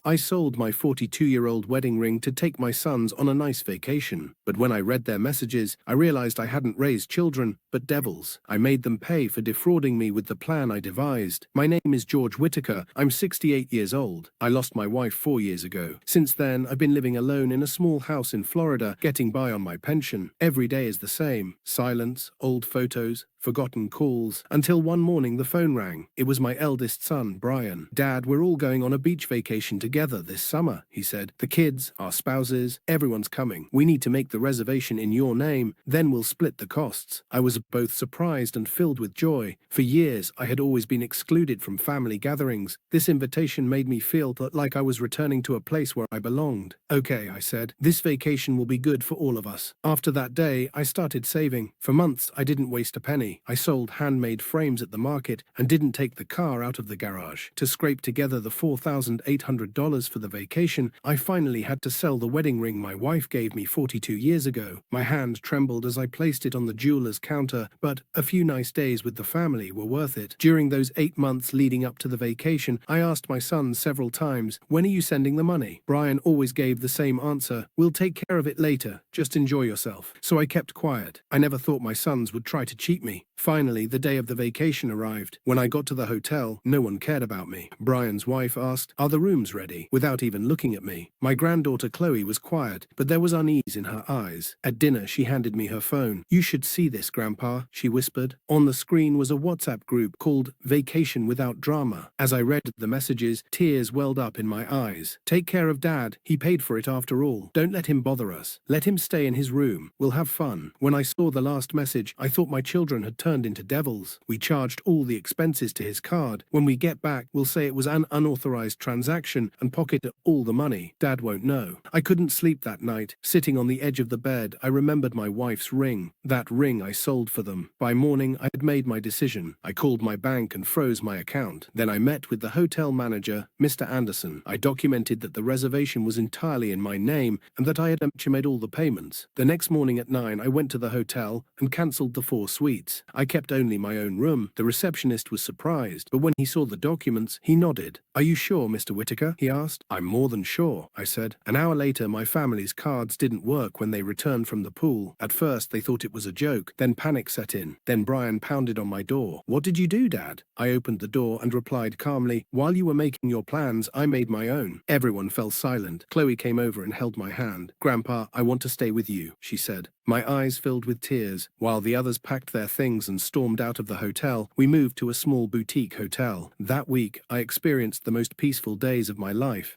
I sold my 42-year-old wedding ring to take my sons on a nice vacation. But when I read their messages, I realized I hadn't raised children, but devils. I made them pay for defrauding me with the plan I devised. My name is George Whitaker. I'm 68 years old. I lost my wife 4 years ago. Since then, I've been living alone in a small house in Florida, getting by on my pension. Every day is the same. Silence, old photos, forgotten calls, until one morning the phone rang. It was my eldest son, Brian. "Dad, we're all going on a beach vacation together this summer," he said. "The kids, our spouses, everyone's coming. We need to make the reservation in your name, then we'll split the costs." I was both surprised and filled with joy. For years, I had always been excluded from family gatherings. This invitation made me feel like I was returning to a place where I belonged. "Okay," I said. "This vacation will be good for all of us." After that day, I started saving. For months, I didn't waste a penny. I sold handmade frames at the market and didn't take the car out of the garage. To scrape together the $4,800 for the vacation, I finally had to sell the wedding ring my wife gave me 42 years ago. My hand trembled as I placed it on the jeweler's counter, but a few nice days with the family were worth it. During those 8 months leading up to the vacation, I asked my son several times, "When are you sending the money?" Brian always gave the same answer: "We'll take care of it later. Just enjoy yourself." So I kept quiet. I never thought my sons would try to cheat me. Finally, the day of the vacation arrived. When I got to the hotel, no one cared about me. Brian's wife asked, "Are the rooms ready?" without even looking at me. My granddaughter Chloe was quiet, but there was unease in her eyes. At dinner, she handed me her phone. "You should see this, Grandpa," she whispered. On the screen was a WhatsApp group called Vacation Without Drama. As I read the messages, tears welled up in my eyes. "Take care of Dad. He paid for it after all. Don't let him bother us. Let him stay in his room. We'll have fun." When I saw the last message, I thought my children had turned into devils. "We charged all the expenses to his card. When we get back, we'll say it was an unauthorized transaction and pocket all the money. Dad won't know." I couldn't sleep that night. Sitting on the edge of the bed, I remembered my wife's ring. That ring I sold for them. By morning, I had made my decision. I called my bank and froze my account. Then I met with the hotel manager, Mr. Anderson. I documented that the reservation was entirely in my name and that I had made all the payments. The next morning at 9, I went to the hotel and cancelled the 4 suites. I kept only my own room. The receptionist was surprised, but when he saw the documents, he nodded. "Are you sure, Mr. Whitaker?" he asked. "I'm more than sure," I said. An hour later, my family's cards didn't work when they returned from the pool. At first, they thought it was a joke. Then panic set in. Then Brian pounded on my door. "What did you do, Dad?" I opened the door and replied calmly, "While you were making your plans, I made my own." Everyone fell silent. Chloe came over and held my hand. "Grandpa, I want to stay with you," she said. My eyes filled with tears. While the others packed their things and stormed out of the hotel, we moved to a small boutique hotel. That week, I experienced the most peaceful days of my life.